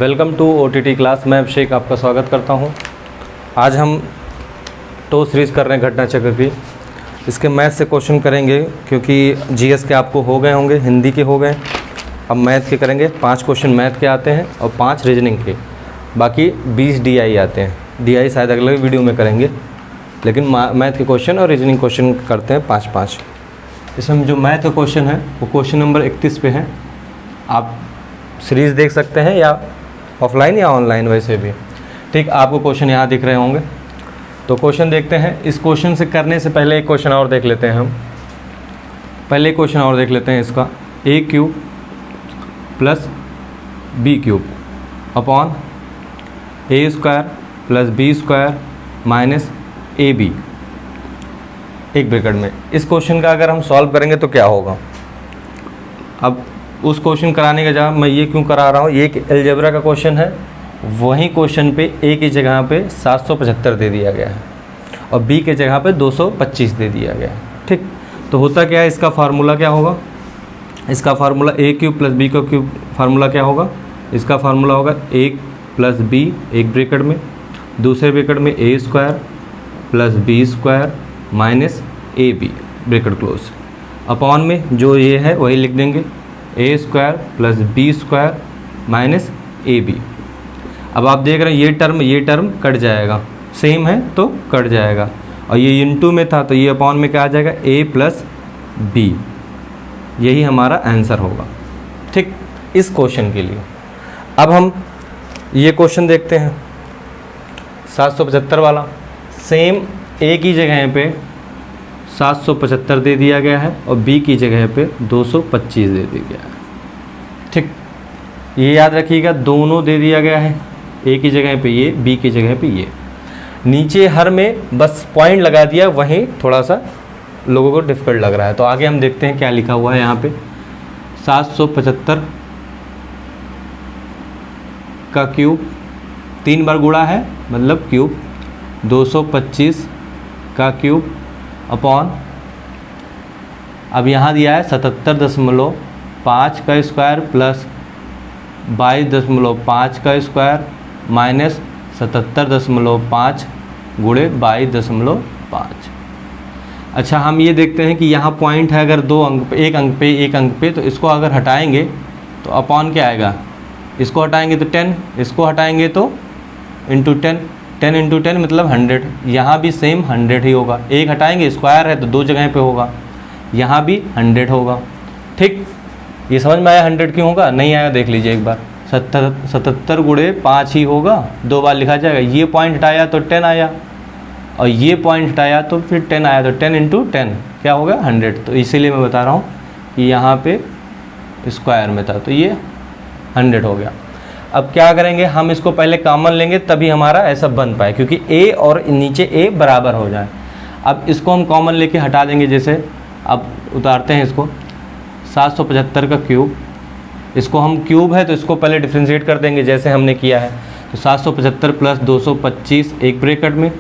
Welcome to OTT class. मैं अभिषेक आपका स्वागत करता हूं। आज हम टो सीरीज़ कर रहे हैं घटना चक्र की। इसके मैथ से क्वेश्चन करेंगे क्योंकि जीएस के आपको हो गए होंगे, हिंदी के हो गए। अब मैथ के करेंगे। 5 क्वेश्चन मैथ के आते हैं और 5 रीजनिंग के, बाकी 20 DI आते हैं। DI शायद अगले वीडियो में करेंगे, लेकिन मैथ के क्वेश्चन और रीजनिंग क्वेश्चन करते हैं 5-5। इसमें जो मैथ का क्वेश्चन है वो क्वेश्चन नंबर 31 पे है। आप सीरीज़ देख सकते हैं या ऑफलाइन या ऑनलाइन, वैसे भी ठीक। आपको क्वेश्चन यहाँ दिख रहे होंगे, तो क्वेश्चन देखते हैं। इस क्वेश्चन से करने से पहले एक क्वेश्चन और देख लेते हैं हम। पहले क्वेश्चन और देख लेते हैं इसका। a³ + b³ upon a² + b² - ab, एक ब्रैकेट में। इस क्वेश्चन का अगर हम सॉल्व करेंगे तो क्या होगा। अब उस क्वेश्चन कराने के जगह मैं ये क्यों करा रहा हूँ, ये एक अलजेब्रा का क्वेश्चन है। वहीं क्वेश्चन पे a की जगह पे 775 दे दिया गया है और b के जगह पे 225 दे दिया गया है। ठीक, तो होता क्या है, इसका फार्मूला क्या होगा। इसका फार्मूला a³ + b³ फार्मूला क्या होगा। इसका फार्मूला होगा a + b, एक ब्रैकेट में, दूसरे ब्रैकेट में a² + b² - ab, bracket close, upon में जो ये है वही लिख देंगे, a² + b² - ab। अब आप देख रहे हैं ये टर्म कट जाएगा, सेम है तो कट जाएगा, और ये इनटू में था तो ये अपॉन में क्या आ जाएगा, a + b। यही हमारा आंसर होगा। ठीक, इस क्वेश्चन के लिए। अब हम ये क्वेश्चन देखते हैं 775 वाला। सेम a की जगह पे 775 दे दिया गया है और b की जगह पे 225 दे दिया गया है। ठीक, ये याद रखिएगा, दोनों दे दिया गया है, a की जगह पे ये, b की जगह पे ये। नीचे हर में बस पॉइंट लगा दिया, वहीं थोड़ा सा लोगों को डिफ़िकल्ट लग रहा है। तो आगे हम देखते हैं क्या लिखा हुआ है यहाँ पे। 775 का क्यूब 3 बार गुणा है, मतलब क्यूब, 225 का क्यूब अपॉन, अब यहाँ दिया है 77.5 का स्क्वायर प्लस 22.5 का स्क्वायर माइनस 77.5 गुणे 22.5। अच्छा, हम ये देखते हैं कि यहाँ पॉइंट है, अगर 2 अंक पे, एक अंक पे, तो इसको अगर हटाएंगे तो अपॉन क्या आएगा। इसको हटाएंगे तो 10, इसको हटाएंगे तो इंटू 10, 10 इंटू 10 मतलब 100। यहाँ भी सेम 100 ही होगा। एक हटाएंगे, स्क्वायर है तो 2 जगह पे होगा, यहाँ भी 100 होगा। ठीक, ये समझ में आया 100 क्यों होगा। नहीं आया देख लीजिए एक बार। 77 गुणे 5 ही होगा, 2 बार लिखा जाएगा। ये पॉइंट हटाया तो 10 आया, और ये पॉइंट हटाया तो फिर 10 आया, तो 10 इंटू 10 क्या होगा, 100। तो इसीलिए मैं बता रहा हूँ कि यहाँ पे स्क्वायर में था तो ये 100 हो गया। अब क्या करेंगे, हम इसको पहले कॉमन लेंगे तभी हमारा ऐसा बन पाए, क्योंकि a और नीचे a बराबर हो जाए। अब इसको हम कॉमन लेके हटा देंगे। जैसे अब उतारते हैं इसको, 775 का क्यूब, इसको हम क्यूब है तो इसको पहले डिफ्रेंशिएट कर देंगे जैसे हमने किया है। तो 775 + 225 एक ब्रैकेट में।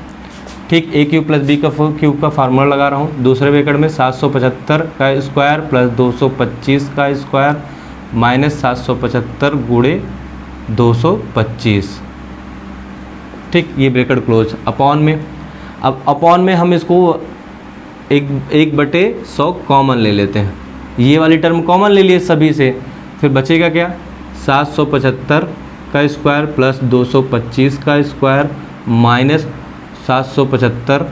ठीक, a³ + b³ का फार्मूला लगा रहा हूँ। दूसरे ब्रैकेट में 775 का स्क्वायर प्लस 225 का स्क्वायर माइनस 775 गुणे 225। ठीक, ये ब्रैकेट क्लोज, अपॉन में। अब अपॉन में हम इसको 1/100 कॉमन ले लेते हैं। ये वाली टर्म कॉमन ले लिए सभी से, फिर बचेगा क्या, 775 का स्क्वायर प्लस 225 का स्क्वायर माइनस 775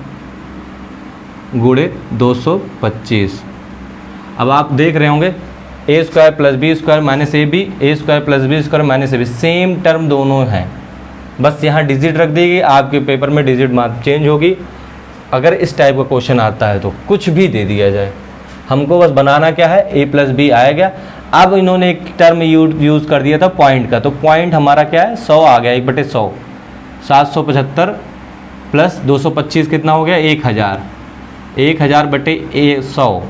गुणे 225। अब आप देख रहे होंगे a² + b² - ab, a² + b² - ab, same term दोनों हैं, बस यहाँ डिजिट रख देगी। आपके पेपर में डिजिट मार्क चेंज होगी। अगर इस टाइप का क्वेश्चन आता है तो कुछ भी दे दिया जाए, हमको बस बनाना क्या है, a + b आया गया। अब इन्होंने एक टर्म यूज़ कर दिया था पॉइंट का, तो पॉइंट हमारा क्या है, 100 आ गया, 1/100। 775 + 225 कितना हो गया, 1000। 1000/100,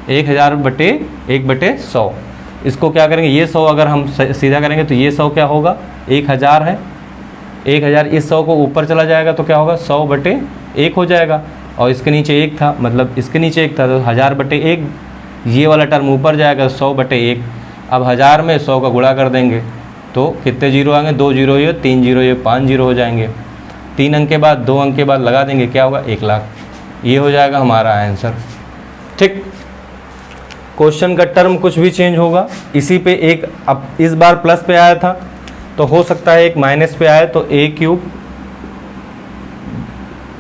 1000/1/100। इसको क्या करेंगे, ये 100 अगर हम सीधा करेंगे तो ये 100 क्या होगा, 1000 है। 1000 इस 100 को ऊपर चला जाएगा तो क्या होगा, 100/1 हो जाएगा। और इसके नीचे 1 था, मतलब इसके नीचे 1 था तो 1000/1, ये वाला टर्म ऊपर जाएगा 100/1। अब 1000 में 100 का गुणा कर देंगे तो कितने जीरो आएंगे, 2 जीरो ये, 3 जीरो ये, 5 जीरो हो जाएंगे। 3 अंक के बाद 2 अंक के बाद लगा देंगे, क्या होगा, 1 लाख। ये हो जाएगा हमारा आंसर। ठीक, क्वेश्चन का टर्म कुछ भी चेंज होगा इसी पे। एक अब इस बार प्लस पे आया था तो हो सकता है एक माइनस पे आए, तो a cube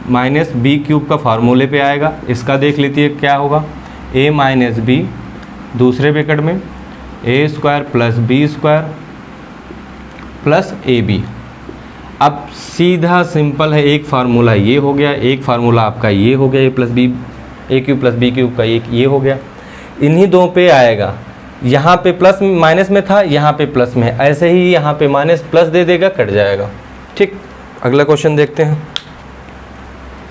minus B cube का फार्मूले पे आएगा। इसका देख लीजिए क्या होगा, a माइनस बी, दूसरे ब्रैकेट में a square plus B square plus A B. अब सीधा सिंपल है, एक फार्मूला ये हो गया, एक फार्मूला आपका ये हो गया, ए क्यूब प्लस बी क्यूब का एक ये हो गया। इन्हीं दो पे आएगा, यहाँ पे प्लस माइनस में था, यहाँ पे प्लस में है, ऐसे ही यहाँ पे माइनस प्लस दे देगा, कट जाएगा। ठीक, अगला क्वेश्चन देखते हैं।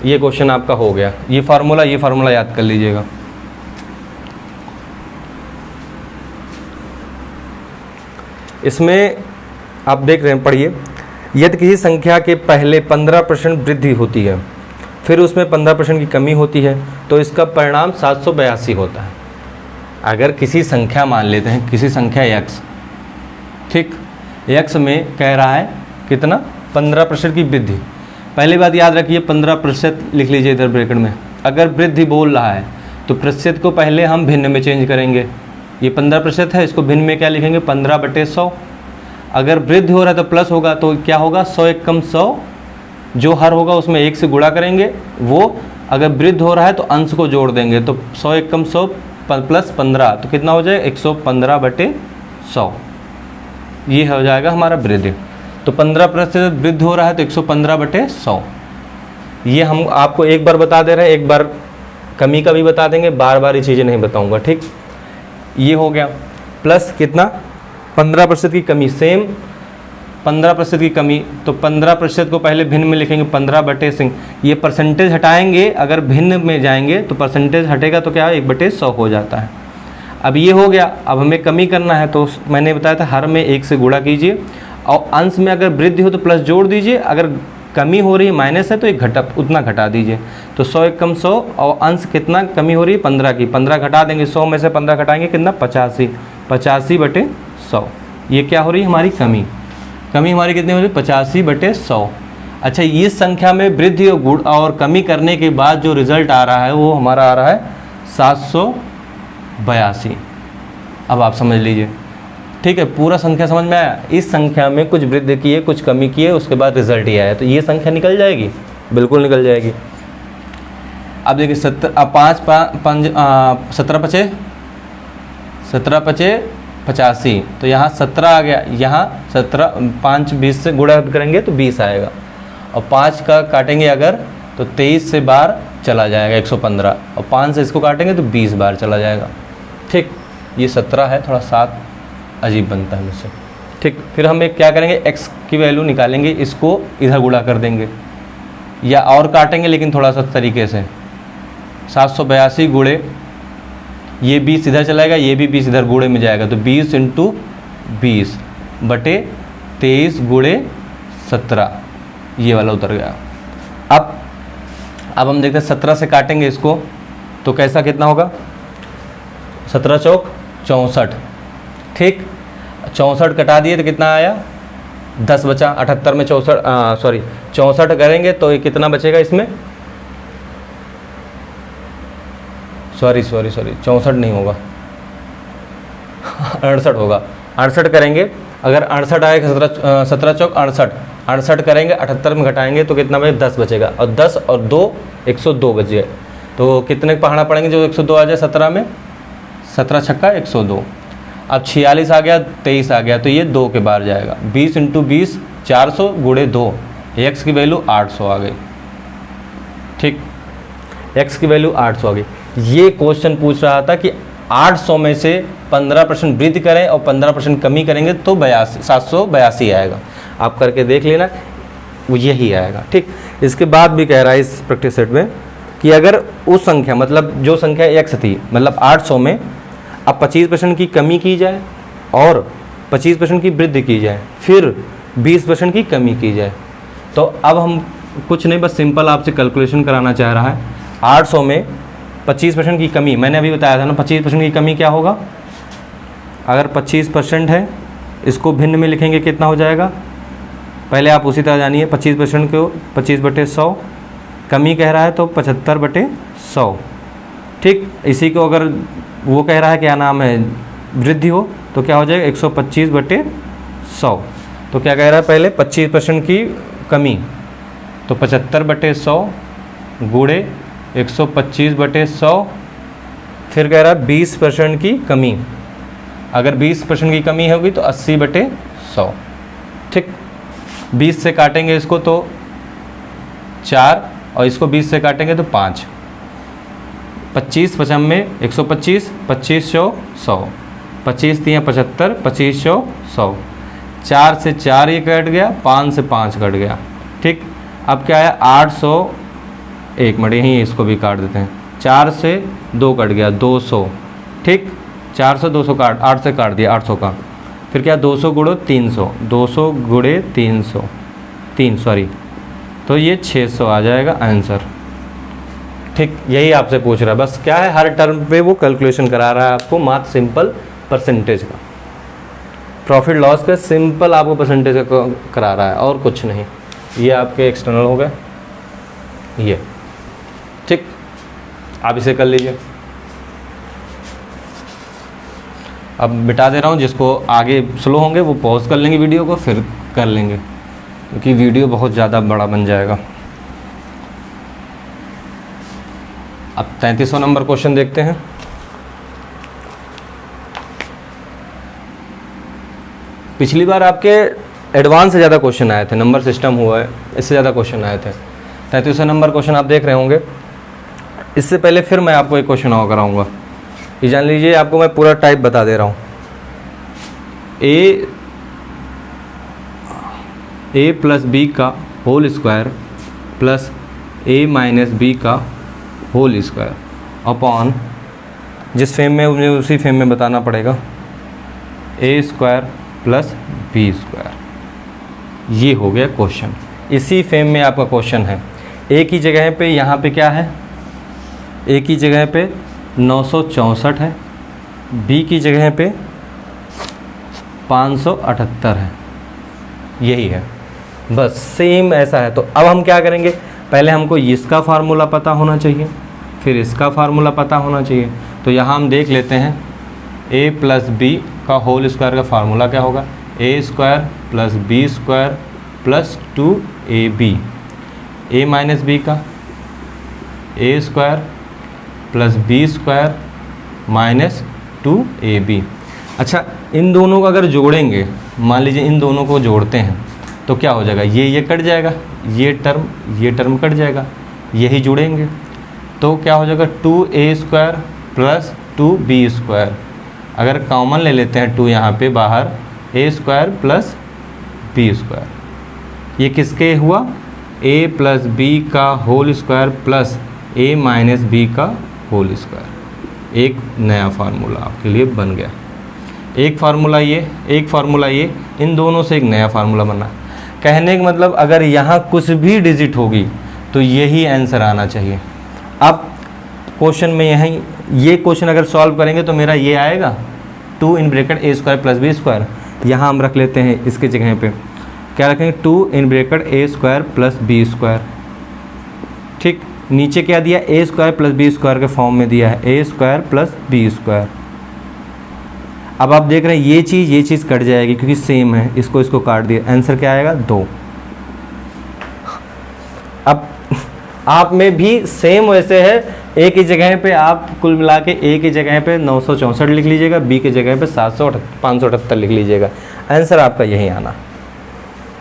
ये क्वेश्चन आपका हो गया, ये फार्मूला याद कर लीजिएगा। इसमें आप देख रहे हैं, पढ़िए। यदि किसी संख्या के पहले 15% वृद्धि होती है, फिर उसमें 15% की कमी होती है, तो इसका परिणाम 782 होता है। अगर किसी संख्या मान लेते हैं, किसी संख्या x, ठीक, x में कह रहा है कितना, 15% की वृद्धि। पहली बात याद रखिए, 15% लिख लीजिए इधर ब्रैकेट में। अगर वृद्धि बोल रहा है तो प्रतिशत को पहले हम भिन्न में चेंज करेंगे। ये 15% है, इसको भिन्न में क्या लिखेंगे, 15/100। अगर वृद्धि हो रहा है तो प्लस होगा, तो क्या होगा, 100 एकम 100, जो हर होगा उसमें 1 से गुणा करेंगे। वो अगर वृद्धि हो रहा है तो अंश को जोड़ देंगे, तो 100 एकम 100 प्लस 15, तो कितना हो जाएगा, 115/100। ये हो जाएगा हमारा वृद्धि। तो 15% वृद्धि हो रहा है तो 115/100। ये हम आपको एक बार बता दे रहे हैं, एक बार कमी का भी बता देंगे, बार बार ये चीज़ें नहीं बताऊंगा। ठीक, ये हो गया। प्लस कितना, 15% की कमी, सेम 15% की कमी, तो 15% को पहले भिन्न में लिखेंगे, 15/100। ये परसेंटेज हटाएंगे, अगर भिन्न में जाएंगे तो परसेंटेज हटेगा तो क्या है, 1/100 हो जाता है। अब ये हो गया। अब हमें कमी करना है तो मैंने बताया था हर में 1 से गुणा कीजिए, और अंश में अगर वृद्धि हो तो प्लस जोड़ दीजिए, अगर कमी हो रही है माइनस है तो एक उतना घटा दीजिए। तो 100 एकम 100, और अंश कितना कमी हो रही है, 15 की, 15 घटा देंगे, 100 में से 15 घटाएंगे कितना, 85, 85/100। ये क्या हो रही है हमारी कमी हमारी कितनी हो रही है, 85/100। अच्छा, ये संख्या में वृद्धि और कमी करने के बाद जो रिजल्ट आ रहा है वो हमारा आ रहा है 782। अब आप समझ लीजिए, ठीक है, पूरा संख्या समझ में आया। इस संख्या में कुछ वृद्धि की है, कुछ कमी की है, उसके बाद रिजल्ट ही आया, तो ये संख्या निकल जाएगी, बिल्कुल निकल जाएगी। अब देखिए 17×5 85, तो यहाँ 17 आ गया, यहाँ 17, 5 20 से गुणा करेंगे तो 20 आएगा, और 5 का काटेंगे अगर तो 23 से बार चला जाएगा 115, और 5 से इसको काटेंगे तो 20 बार चला जाएगा। ठीक, ये 17 है, थोड़ा 7 अजीब बनता है मुझसे। ठीक, फिर हम एक क्या करेंगे, x की वैल्यू निकालेंगे, इसको इधर गुणा कर देंगे, या और काटेंगे लेकिन थोड़ा सा तरीके से। 782 गुणे, ये 20 इधर चलाएगा, ये भी 20 इधर गुणे में जाएगा, तो 20 × 20/23 गुणे 17, ये वाला उतर गया। अब हम देखते हैं 17 से काटेंगे इसको तो कैसा कितना होगा, 17 चौक 64। ठीक, 64 कटा दिए तो कितना आया, 10 बचा। 78 में 64 करेंगे तो ये कितना बचेगा इसमें, सॉरी 64 नहीं होगा 68 होगा। 68 करेंगे, अगर 68 आएगा, 17 चौक 68 करेंगे, 78 में घटाएंगे तो कितना बचे, 10 बचेगा, और 10 और 2 102 बच गए। तो कितने पढ़ना पड़ेंगे जो 102 आ जाए 17 में, 17 छक्का 102। अब 46 आ गया, 23 आ गया, तो ये 2 के बाहर जाएगा। 20 × 20 400 गुणे 2, x की वैल्यू 800 आ गई। ठीक, x की वैल्यू 800 आ गई। ये क्वेश्चन पूछ रहा था कि 800 में से 15% वृद्धि करें और 15% कमी करेंगे तो 782 आएगा। आप करके देख लेना, वो यही आएगा। ठीक, इसके बाद भी कह रहा है इस प्रैक्टिस सेट में कि अगर उस संख्या, मतलब जो संख्या x थी, मतलब 800 में अब 25% की कमी की जाए और 25% की वृद्धि की जाए, फिर 20% की कमी की जाए, तो अब हम कुछ नहीं, बस सिंपल आपसे कैलकुलेशन कराना चाह रहा है। 800 में 25% की कमी, मैंने अभी बताया था ना, 25% की कमी क्या होगा, अगर 25% है इसको भिन्न में लिखेंगे कितना हो जाएगा, पहले आप उसी तरह जानिए 25% को 25/100, कमी कह रहा है तो 75/100। ठीक, इसी को अगर वो कह रहा है क्या नाम है वृद्धि हो तो क्या हो जाएगा 125/100। तो क्या कह रहा है पहले 25% की कमी, तो 75/100 गुणे 125/100, फिर कह रहा है 20% की कमी, अगर 20% की कमी होगी तो 80/100। ठीक, 20 से काटेंगे इसको तो 4 और इसको 20 से काटेंगे तो 5, 25 55 125, 25 100 100, 25 3 75, 25 100 100, 4 से 4 ये कट गया, 5 से 5 कट गया। ठीक, अब क्या है 800, एक मिनट यहीं इसको भी काट देते हैं, 4 से 2 कट गया 200। ठीक, 4 से 200 काट, 8 से काट दिया 800 का, फिर क्या 200 गुणो 300, 200 गुणे 300 3 तो ये 600 आ जाएगा आंसर। ठीक, यही आपसे पूछ रहा है, बस क्या है हर टर्म पे वो कैलकुलेशन करा रहा है आपको, मात्र सिंपल परसेंटेज का, प्रॉफिट लॉस का सिंपल आपको परसेंटेज का करा रहा है और कुछ नहीं। ये आपके एक्सटर्नल हो गए ये। ठीक, आप इसे कर लीजिए। अब मिटा दे रहा हूँ, जिसको आगे स्लो होंगे वो पॉज कर लेंगे वीडियो को, फिर कर लेंगे क्योंकि वीडियो बहुत ज़्यादा बड़ा बन जाएगा। अब 3300 नंबर क्वेश्चन देखते हैं। पिछली बार आपके एडवांस से ज़्यादा क्वेश्चन आए थे, नंबर सिस्टम हुआ है इससे ज़्यादा क्वेश्चन आए थे। 3300 नंबर क्वेश्चन आप देख रहे होंगे। इससे पहले फिर मैं आपको एक क्वेश्चन और कराऊंगा, ये जान लीजिए, आपको मैं पूरा टाइप बता दे रहा हूँ। ए प्लस बी का होल स्क्वायर प्लस ए माइनस बी का होल स्क्वायर अपॉन, जिस फेम में उन्हें उसी फेम में बताना पड़ेगा, ए स्क्वायर प्लस बी स्क्वायर। ये हो गया क्वेश्चन, इसी फेम में आपका क्वेश्चन है। ए की जगह पे यहाँ पे क्या है, ए की जगह पे 964 है, बी की जगह पे 578 है, यही है, बस सेम ऐसा है। तो अब हम क्या करेंगे, पहले हमको इसका फार्मूला पता होना चाहिए, फिर इसका फार्मूला पता होना चाहिए। तो यहाँ हम देख लेते हैं, ए प्लस बी का होल स्क्वायर का फार्मूला क्या होगा, A square plus B square plus 2ab, A minus B का A square plus B square minus 2ab। अच्छा, इन दोनों को अगर जोड़ेंगे, मान लीजिए इन दोनों को जोड़ते हैं तो क्या हो जाएगा, ये कट जाएगा, ये टर्म कट जाएगा, यही जुड़ेंगे तो क्या हो जाएगा 2a square plus 2b square. अगर कॉमन ले लेते हैं 2 यहाँ पे बाहर, a square plus b square, ये किसके हुआ, a प्लस b का whole square plus a minus b का होल स्क्वायर। एक नया फार्मूला आपके लिए बन गया, एक फार्मूला ये, इन दोनों से एक नया फार्मूला बना। कहने का मतलब अगर यहाँ कुछ भी डिजिट होगी तो यही आंसर आना चाहिए। अब क्वेश्चन में ये क्वेश्चन अगर सॉल्व करेंगे तो मेरा ये आएगा 2 in bracket A square plus B square. यहाँ हम रख लेते हैं इसके जगह पे क्या रखेंगे, 2 in bracket A square plus B square. ठीक, नीचे क्या दिया, A square plus B square के फॉर्म में दिया है, A square plus B square. अब आप देख रहे हैं ये चीज़ कट जाएगी क्योंकि सेम है, इसको काट दिया, आंसर क्या आएगा 2। अब आप में भी सेम वैसे है, ए की जगह पे आप कुल मिला के ए की जगह पे 964 लिख लीजिएगा, बी की जगह पे 578 लिख लीजिएगा, आंसर आपका यही आना।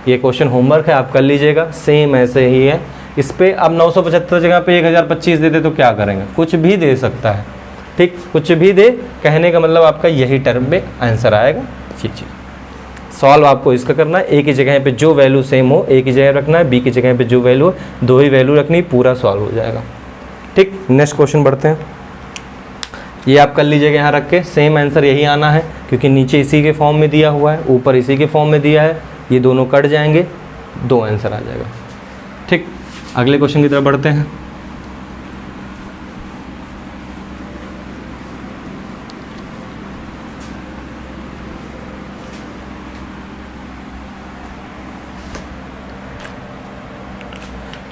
ये क्वेश्चन होमवर्क है, आप कर लीजिएगा, सेम ऐसे ही है। इस पर अब 975 जगह पे 1025 दे दे तो क्या करेंगे, कुछ भी दे सकता है। ठीक, कुछ भी दे, कहने का मतलब आपका यही टर्म में आंसर आएगा। जी, सॉल्व आपको इसका करना है, ए की जगह पे जो वैल्यू सेम हो ए की जगह रखना है, बी की जगह पे जो वैल्यू हो 2 ही वैल्यू रखनी, पूरा सॉल्व हो जाएगा। ठीक, नेक्स्ट क्वेश्चन बढ़ते हैं। ये आप कर लीजिएगा यहाँ रख के, सेम आंसर यही आना है क्योंकि नीचे इसी के फॉर्म में दिया हुआ है, ऊपर इसी के फॉर्म में दिया है, ये दोनों कट जाएंगे, 2 आंसर आ जाएगा। ठीक, अगले क्वेश्चन की तरफ बढ़ते हैं।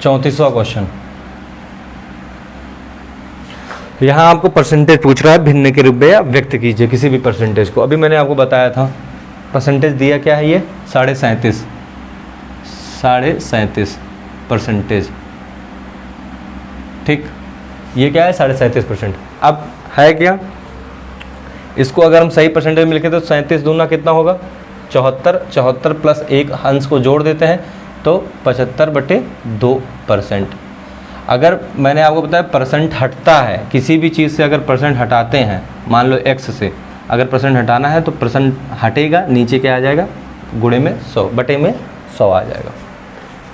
34वां क्वेश्चन। यहाँ आपको परसेंटेज पूछ रहा है, भिन्न के रूप में या व्यक्त कीजिए किसी भी परसेंटेज को। अभी मैंने आपको बताया था परसेंटेज दिया क्या है, ये 37.5 परसेंटेज। ठीक, ये क्या है 37.5%। अब है क्या, इसको अगर हम सही परसेंटेज में लिखें तो 37 दूना कितना होगा 74, 74 प्लस एक अंश को जोड़ देते हैं तो 75/2%। अगर मैंने आपको बताया परसेंट हटता है किसी भी चीज़ से, अगर परसेंट हटाते हैं, मान लो x से अगर परसेंट हटाना है तो परसेंट हटेगा, नीचे क्या आ जाएगा, गुणे में 100, बटे में 100 आ जाएगा।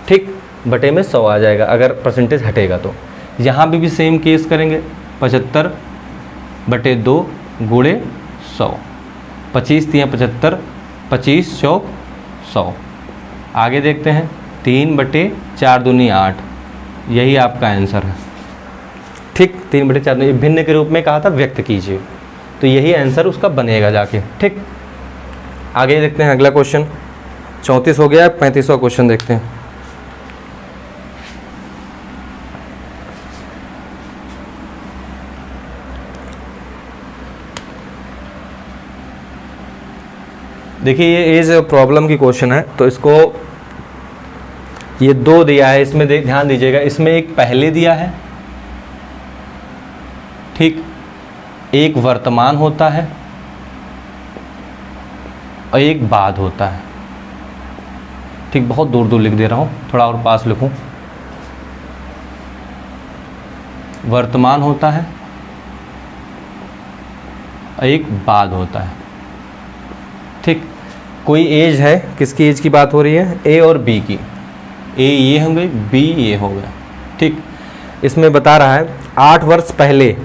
ठीक, बटे में 100 आ जाएगा अगर परसेंटेज हटेगा तो। यहाँ भी सेम केस करेंगे, 75/2 गुणे 100, 25 तियाँ 75, 25 चौक 100। आगे देखते हैं 3/4 दूनी 8, यही आपका आंसर है। ठीक, 3/4 दूनी, भिन्न के रूप में कहा था व्यक्त कीजिए, तो यही आंसर उसका बनेगा जाके। ठीक, आगे देखते हैं अगला क्वेश्चन। 34 हो गया, 35वां क्वेश्चन देखते हैं। देखिए ये एज प्रॉब्लम की क्वेश्चन है, तो इसको ये 2 दिया है, इसमें ध्यान दीजिएगा, इसमें एक पहले दिया है, ठीक, एक वर्तमान होता है और एक बाद होता है। ठीक, बहुत दूर दूर लिख दे रहा हूँ, थोड़ा और पास लिखूँ। वर्तमान होता है और एक बाद होता है। ठीक, कोई एज है, किसकी एज की बात हो रही है, ए और बी की। ए ये होंगे, बी ये हो गया। ठीक, इसमें बता रहा है 8 वर्ष पहले।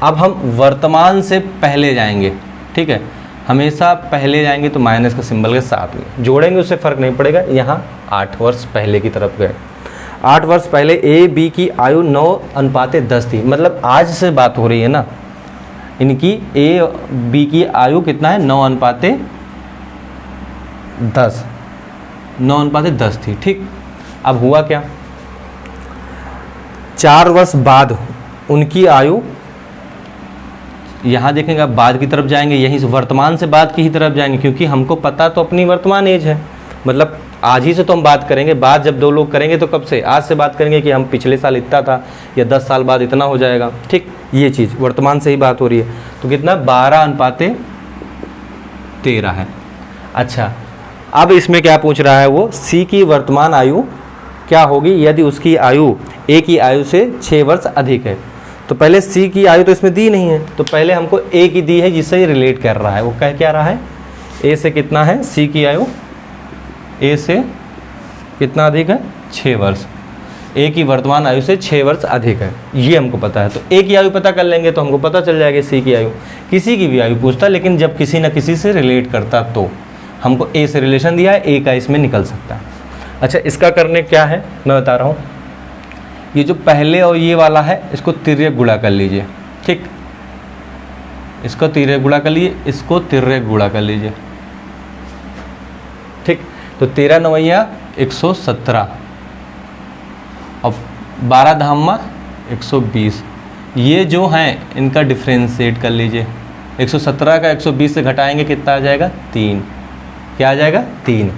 अब हम वर्तमान से पहले जाएंगे, ठीक है, हमेशा पहले जाएंगे तो माइनस का सिंबल के साथ में जोड़ेंगे, उससे फ़र्क नहीं पड़ेगा। यहाँ 8 वर्ष पहले की तरफ गए। 8 वर्ष पहले ए बी की आयु 9:10 थी, मतलब आज से बात हो रही है ना, इनकी ए बी की आयु कितना है 9:10 थी। ठीक, अब हुआ क्या, 4 वर्ष बाद उनकी आयु, यहाँ देखेंगे अब बाद की तरफ जाएंगे, यहीं से वर्तमान से बाद की ही तरफ जाएंगे, क्योंकि हमको पता तो अपनी वर्तमान एज है, मतलब आज ही से तो हम बात करेंगे। बात जब 2 लोग करेंगे तो कब से, आज से बात करेंगे कि हम पिछले साल इतना था या 10 साल बाद इतना हो जाएगा। ठीक, ये चीज़ वर्तमान से ही बात हो रही है, तो कितना 12:13 है। अच्छा, अब इसमें क्या पूछ रहा है वो, सी की वर्तमान आयु क्या होगी यदि उसकी आयु ए की आयु से 6 वर्ष अधिक है। तो पहले सी की आयु तो इसमें दी नहीं है, तो पहले हमको ए की दी है जिससे ये रिलेट कर रहा है। वो कह क्या रहा है, ए से कितना है, सी की आयु ए से कितना अधिक है 6 वर्ष, ए की वर्तमान आयु से 6 वर्ष अधिक है, ये हमको पता है। तो ए की आयु पता कर लेंगे तो हमको पता चल जाएगी सी की आयु। किसी की भी आयु पूछता, लेकिन जब किसी न किसी से रिलेट करता तो हमको ए से रिलेशन दिया है, ए का इसमें निकल सकता है। अच्छा, इसका करने क्या है मैं बता रहा हूँ। ये जो पहले और ये वाला है इसको तिर्यक गुणा कर लीजिए। ठीक, इसको तिर्यक गुणा कर लीजिए, इसको तिर्यक गुणा कर लीजिए। ठीक, तो 13 9 117 और 12 धामा 120, ये जो हैं इनका डिफ्रेंशिएट कर लीजिए। 117 का 120 से घटाएंगे कितना आ जाएगा 3, क्या आ जाएगा 3।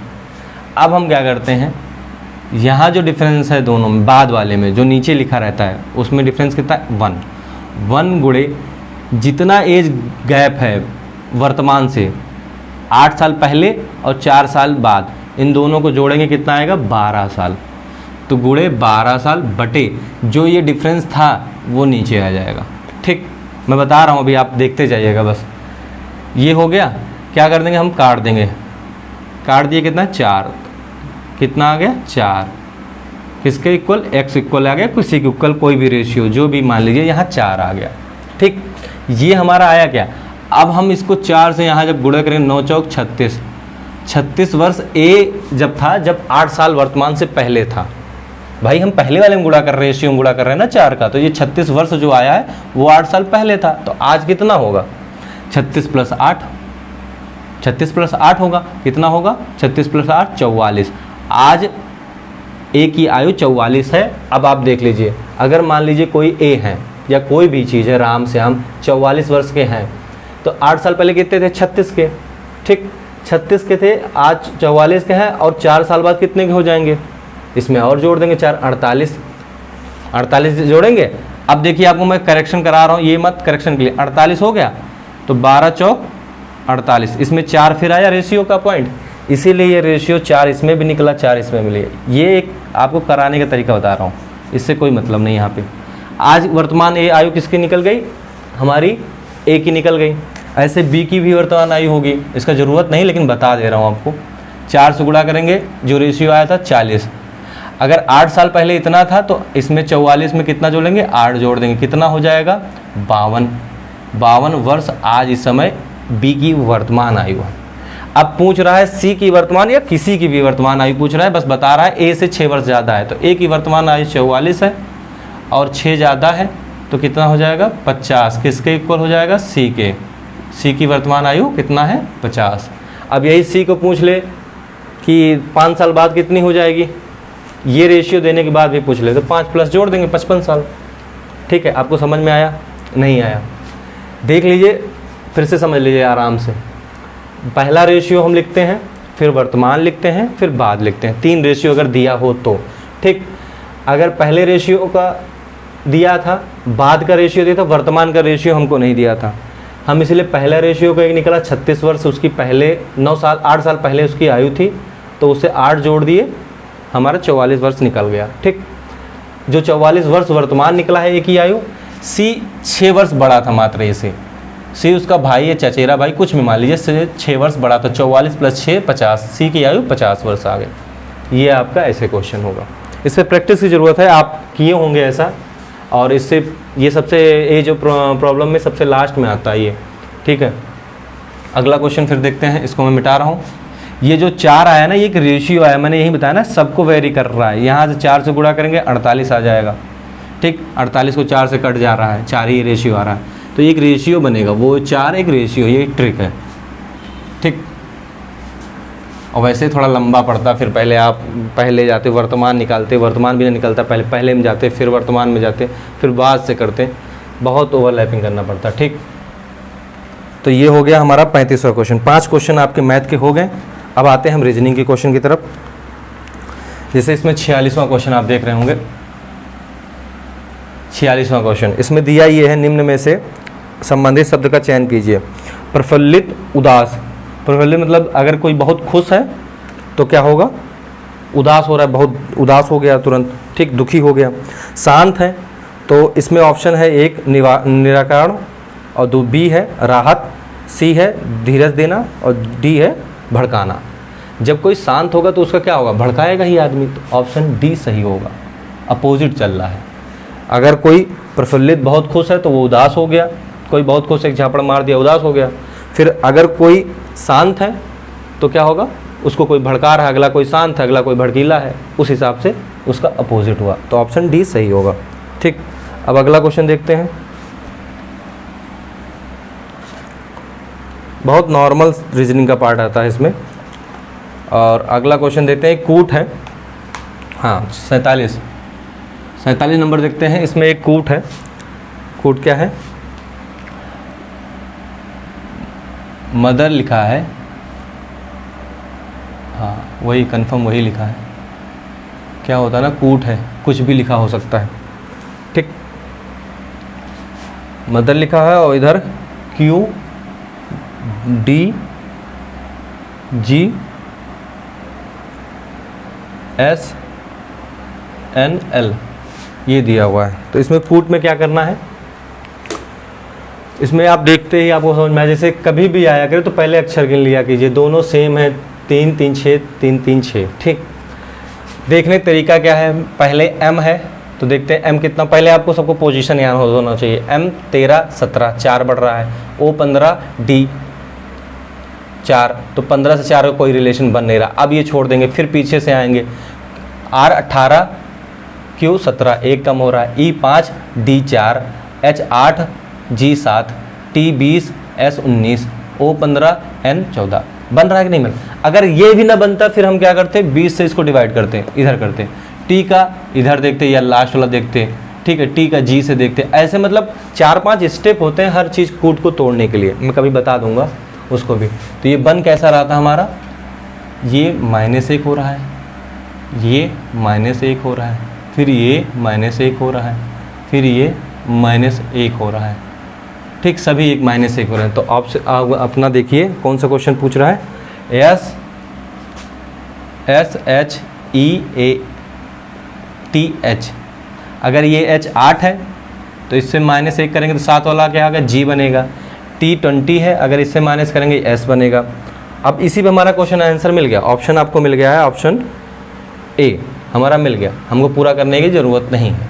अब हम क्या करते हैं, यहाँ जो डिफरेंस है दोनों में, बाद वाले में जो नीचे लिखा रहता है उसमें डिफरेंस कितना है 1 गुणे जितना एज गैप है वर्तमान से 8 साल पहले और 4 साल बाद, इन दोनों को जोड़ेंगे कितना आएगा 12 साल। तो गुणे 12 साल बटे जो ये डिफरेंस था वो नीचे आ जाएगा। ठीक, मैं बता रहा हूँ, अभी आप देखते जाइएगा बस। ये हो गया, क्या कर देंगे हम, काट देंगे, काट दिए कितना 4, कितना आ गया 4, किसके इक्वल, x इक्वल आ गया, किसी के इक्वल कोई भी रेशियो जो भी मान लीजिए, यहाँ 4 आ गया। ठीक, ये हमारा आया क्या। अब हम इसको 4 से यहाँ जब गुणा करेंगे 9 चौक 36, 36 वर्ष ए जब था, जब 8 साल वर्तमान से पहले था। भाई हम पहले वाले में गुणा कर रहे हैं, रेशियो में गुणा कर रहे हैं ना 4 का, तो ये 36 वर्ष जो आया है वो 8 साल पहले था। तो आज कितना होगा 36 + 8, 36 + 8 होगा, कितना होगा 36 + 8 44। आज ए की आयु 44 है। अब आप देख लीजिए, अगर मान लीजिए कोई ए है या कोई भी चीज़ है, राम श्याम 44 वर्ष के हैं, तो 8 साल पहले कितने थे? 36 के। ठीक, 36 के थे, आज 44 के हैं, और 4 साल बाद कितने के हो जाएंगे? इसमें और जोड़ देंगे 4, 48 जोड़ेंगे। अब देखिए, आपको मैं करेक्शन करा रहा हूँ, ये मत करेक्शन के लिए, 48 हो गया तो 12 चौक 48, इसमें 4 फिर आया रेशियो का पॉइंट, इसीलिए ये रेशियो 4 इसमें भी निकला, 4 इसमें मिली। ये एक आपको कराने का तरीका बता रहा हूँ, इससे कोई मतलब नहीं यहाँ पे। आज वर्तमान ए आयु किसकी निकल गई? हमारी ए की निकल गई। ऐसे बी की भी वर्तमान आयु होगी, इसका ज़रूरत नहीं, लेकिन बता दे रहा हूँ आपको। 4 से गुणा करेंगे, जो रेशियो आया था 40। अगर 8 साल पहले इतना था तो इसमें 44 में कितना जोड़ेंगे? 8 जोड़ देंगे, कितना हो जाएगा? 52 वर्ष आज इस समय बी की वर्तमान आयु है। अब पूछ रहा है सी की वर्तमान या किसी की भी वर्तमान आयु पूछ रहा है, बस बता रहा है ए से 6 वर्ष ज़्यादा है, तो ए की वर्तमान आयु 44 है और 6 ज़्यादा है, तो कितना हो जाएगा? 50। किसके इक्वल हो जाएगा? सी के। सी की वर्तमान आयु कितना है? 50। अब यही सी को पूछ ले कि 5 साल बाद कितनी हो जाएगी, ये रेशियो देने के बाद भी पूछ ले तो 5 प्लस जोड़ देंगे, 55 साल। ठीक है, आपको समझ में आया? नहीं आया? देख लीजिए, फिर से समझ लीजिए आराम से। पहला रेशियो हम लिखते हैं, फिर वर्तमान लिखते हैं, फिर बाद लिखते हैं। 3 रेशियो अगर दिया हो तो ठीक। अगर पहले रेशियो का दिया था, बाद का रेशियो दिया था, वर्तमान का रेशियो हमको नहीं दिया था, हम इसलिए पहला रेशियो का एक निकला 36 वर्ष, उसकी पहले 8 साल पहले उसकी आयु थी, तो उससे 8 जोड़ दिए, हमारा 44 वर्ष निकल गया। ठीक, जो 44 वर्ष वर्तमान निकला है एक ही आयु। सी 6 वर्ष बड़ा था मात्र इसे, सी उसका भाई है, चचेरा भाई, कुछ भी मान लीजिए, 6 वर्ष बड़ा, तो 44 प्लस 6 50, सी की आयु 50 वर्ष आ गई। ये आपका ऐसे क्वेश्चन होगा। इस पर प्रैक्टिस की ज़रूरत है, आप किए होंगे ऐसा, और इससे ये सबसे ये जो प्रॉब्लम में सबसे लास्ट में आता है ये। ठीक है, अगला क्वेश्चन फिर देखते हैं, इसको मैं मिटा रहा हूँ। ये जो 4 आया ना, ये एक रेशियो आया, मैंने यही बताया ना, सबको वेरी कर रहा है। यहाँ से 4 से गुणा करेंगे 48 आ जाएगा। ठीक, 48 को 4 से कट जा रहा है, 4 ही रेशियो आ रहा है, तो एक रेशियो बनेगा, वो 4 एक रेशियो, ये एक ट्रिक है। ठीक, और वैसे थोड़ा लंबा पड़ता, फिर पहले आप पहले जाते वर्तमान निकालते, वर्तमान भी नहीं निकलता, पहले में जाते, फिर वर्तमान में जाते, फिर बाद से करते, बहुत ओवरलैपिंग करना पड़ता। ठीक, तो ये हो गया हमारा 35वां क्वेश्चन। 5 क्वेश्चन आपके मैथ के हो गए। अब आते हैं हम रीजनिंग के क्वेश्चन की तरफ। जैसे इसमें 46वां क्वेश्चन आप देख रहे होंगे। 46वां क्वेश्चन, इसमें दिया ये है, निम्न में से संबंधित शब्द का चयन कीजिए। प्रफुल्लित, उदास। प्रफुल्लित मतलब अगर कोई बहुत खुश है तो क्या होगा? उदास हो रहा है, बहुत उदास हो गया तुरंत। ठीक, दुखी हो गया। शांत है तो इसमें ऑप्शन है एक निराकरण, और बी है राहत, सी है धीरज देना, और डी है भड़काना। जब कोई शांत होगा तो उसका क्या होगा? भड़काएगा ही आदमी, तो ऑप्शन डी सही होगा। अपोजिट चल रहा है। अगर कोई प्रफुल्लित बहुत खुश है तो वो उदास हो गया, कोई बहुत खुश एक झापड़ मार दिया, उदास हो गया। फिर अगर कोई शांत है तो क्या होगा? उसको कोई भड़का रहा है, अगला कोई शांत है, अगला कोई भड़कीला है, उस हिसाब से उसका अपोजिट हुआ, तो ऑप्शन डी सही होगा। ठीक, अब अगला क्वेश्चन देखते हैं। बहुत नॉर्मल रीजनिंग का पार्ट आता है इसमें, और अगला क्वेश्चन देखते हैं। कूट है, हाँ 47 नंबर देखते हैं। इसमें एक कूट है। कूट क्या है? मदर लिखा है, हाँ वही कंफर्म वही लिखा है। क्या होता है ना, कूट है, कुछ भी लिखा हो सकता है। ठीक, मदर लिखा है और इधर Q D G S N L ये दिया हुआ है। तो इसमें कूट में क्या करना है? इसमें आप देखते ही आपको समझ में आया, जैसे कभी भी आया करे तो पहले अक्षर गिन लिया कीजिए, दोनों सेम है, 3 3 6 3 3 6। ठीक, देखने का तरीका क्या है? पहले M है तो देखते हैं M कितना, पहले आपको सबको पोजीशन यहाँ होना चाहिए। M 13 17 4 बढ़ रहा है, O 15 D 4, तो 15 से 4 का कोई रिलेशन बन नहीं रहा। अब ये छोड़ देंगे, फिर पीछे से आएंगे, R 18 Q 17 1 कम हो रहा है, E 5 D 4 H 8 G 7 T 20 S 19 O 15 N 14 बन रहा है कि नहीं बन? अगर ये भी ना बनता फिर हम क्या करते? 20 से इसको डिवाइड करते, इधर करते, टी का इधर देखते या लास्ट वाला देखते, ठीक है, टी का जी से देखते, ऐसे मतलब 4-5 स्टेप होते हैं हर चीज़ कूट को तोड़ने के लिए, मैं कभी बता दूंगा उसको भी। तो ये बन कैसा रहा था हमारा, ये -1 हो रहा है, ये -1 हो रहा है, फिर ये -1 हो रहा है, फिर ये -1 हो रहा है, ठीक, सभी एक -1 हो रहे हैं। तो आप अपना देखिए कौन सा क्वेश्चन पूछ रहा है, SHEATH, अगर ये H 8 है तो इससे -1 करेंगे तो 7 वाला क्या होगा, G बनेगा। T 20 है, अगर इससे माइनस करेंगे S बनेगा। अब इसी पे हमारा क्वेश्चन आंसर मिल गया, ऑप्शन आपको मिल गया है, ऑप्शन A हमारा मिल गया, हमको पूरा करने की ज़रूरत नहीं है।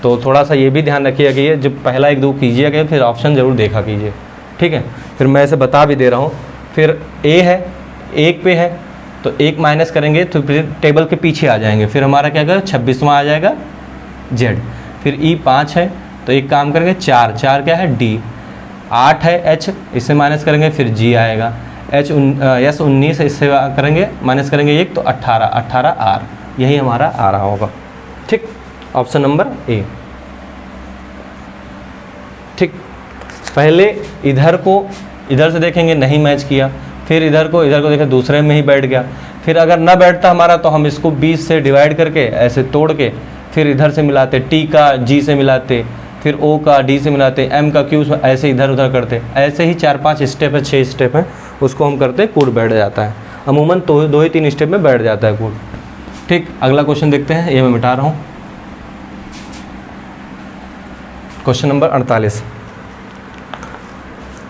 तो थोड़ा सा ये भी ध्यान रखिएगा कि ये जब पहला 1-2 कीजिएगा फिर ऑप्शन ज़रूर देखा कीजिए, ठीक है। फिर मैं इसे बता भी दे रहा हूँ। फिर A है, 1 पे है तो 1 माइनस करेंगे तो फिर टेबल के पीछे आ जाएंगे, फिर हमारा क्या करेगा 26वां आ जाएगा Z। फिर E 5 है तो एक काम करेंगे 4 क्या है D। 8 है H, इससे माइनस करेंगे फिर G आएगा। S 19 इससे करेंगे माइनस करेंगे 1 तो 18 R, यही हमारा आ रहा होगा, ठीक, ऑप्शन नंबर A, ठीक। पहले इधर को इधर से देखेंगे नहीं मैच किया, फिर इधर को देखें दूसरे में ही बैठ गया, फिर अगर ना बैठता हमारा तो हम इसको 20 से डिवाइड करके ऐसे तोड़ के फिर इधर से मिलाते, T का G से मिलाते, फिर O का D से मिलाते, M का Q से, ऐसे इधर उधर करते। ऐसे ही 4-5 स्टेप है, 6 स्टेप है, उसको हम करते कूट बैठ जाता है। अमूमन तो 2-3 स्टेप में बैठ जाता है कूट, ठीक। अगला क्वेश्चन देखते हैं, ये मैं मिटा रहा हूँ। क्वेश्चन नंबर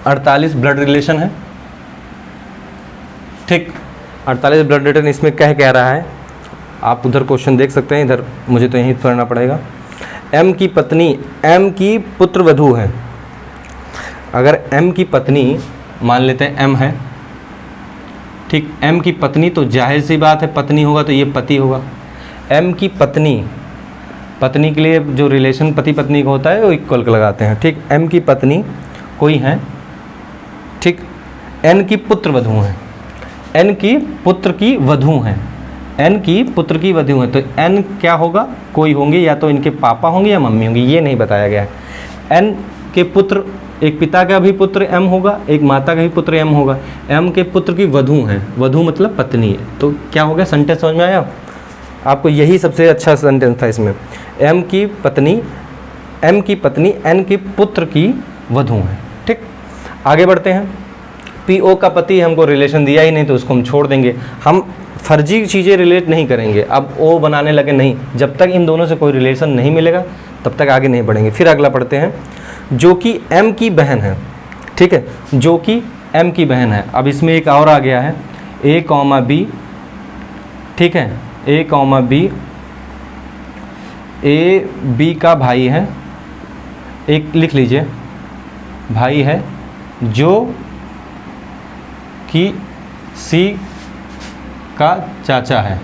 48 ब्लड रिलेशन है, ठीक। 48 ब्लड रिलेशन इसमें कह रहा है, आप उधर क्वेश्चन देख सकते हैं, इधर मुझे तो यहीं पढ़ना पड़ेगा। M की पत्नी M की पुत्रवधू है। अगर M की पत्नी मान लेते हैं M है, ठीक, M की पत्नी तो जाहिर सी बात है पत्नी होगा तो ये पति होगा। M की पत्नी के लिए जो रिलेशन पति पत्नी का होता है वो इक्वल लगाते हैं, ठीक। M की पत्नी कोई है, ठीक। N की पुत्रवधू है, N की पुत्र की वधू है, N की पुत्र की वधू है, तो N क्या होगा, कोई होंगे, या तो इनके पापा होंगे या मम्मी होंगी, ये नहीं बताया गया है। N के पुत्र, एक पिता का भी पुत्र M होगा, एक माता का भी पुत्र M होगा। M के पुत्र की वधू है, वधू मतलब पत्नी है, तो क्या हो गया, सेंटेंस समझ में आया आपको, यही सबसे अच्छा सेंटेंस था इसमें। M की पत्नी N के पुत्र की वधू है, ठीक। आगे बढ़ते हैं। PO का पति हमको रिलेशन दिया ही नहीं तो उसको हम छोड़ देंगे, हम फर्जी चीज़ें रिलेट नहीं करेंगे। अब O बनाने लगे नहीं, जब तक इन दोनों से कोई रिलेशन नहीं मिलेगा तब तक आगे नहीं बढ़ेंगे। फिर अगला पढ़ते हैं, जो कि M की बहन है, ठीक है, जो कि M की बहन है। अब इसमें एक और आ गया है, A, B, ठीक है, A, B, A B का भाई है, एक लिख लीजिए, भाई है, जो कि C का चाचा है।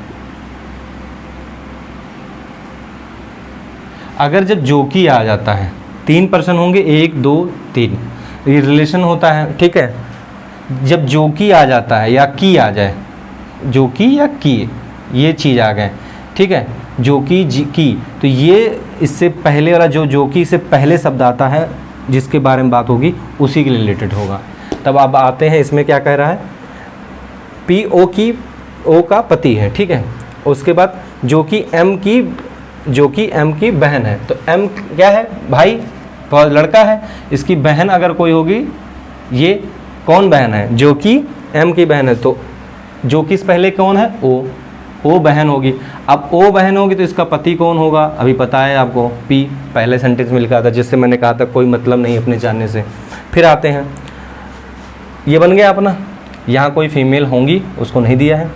अगर जब जो कि आ जाता है, 3 पर्सन होंगे, 1 2 3, ये रिलेशन होता है, ठीक है। जब जो कि आ जाता है या की आ जाए, जो कि या की, ये चीज़ आ गए, ठीक है, जो कि की, तो ये इससे पहले वाला जो कि से पहले शब्द आता है जिसके बारे में बात होगी उसी के रिलेटेड होगा। तब आप आते हैं, इसमें क्या कह रहा है, O का पति है, ठीक है। उसके बाद जो कि M की बहन है, तो M क्या है, भाई, लड़का है, इसकी बहन अगर कोई होगी, ये कौन बहन है, जो कि M की बहन है, तो जो कि इस पहले कौन है, O बहन होगी। अब O बहन होगी तो इसका पति कौन होगा, अभी पता है आपको, P, पहले सेंटेंस में लिखा था, जिससे मैंने कहा था कोई मतलब नहीं अपने जानने से। फिर आते हैं, ये बन गया अपना, यहाँ कोई फीमेल होंगी उसको नहीं दिया है,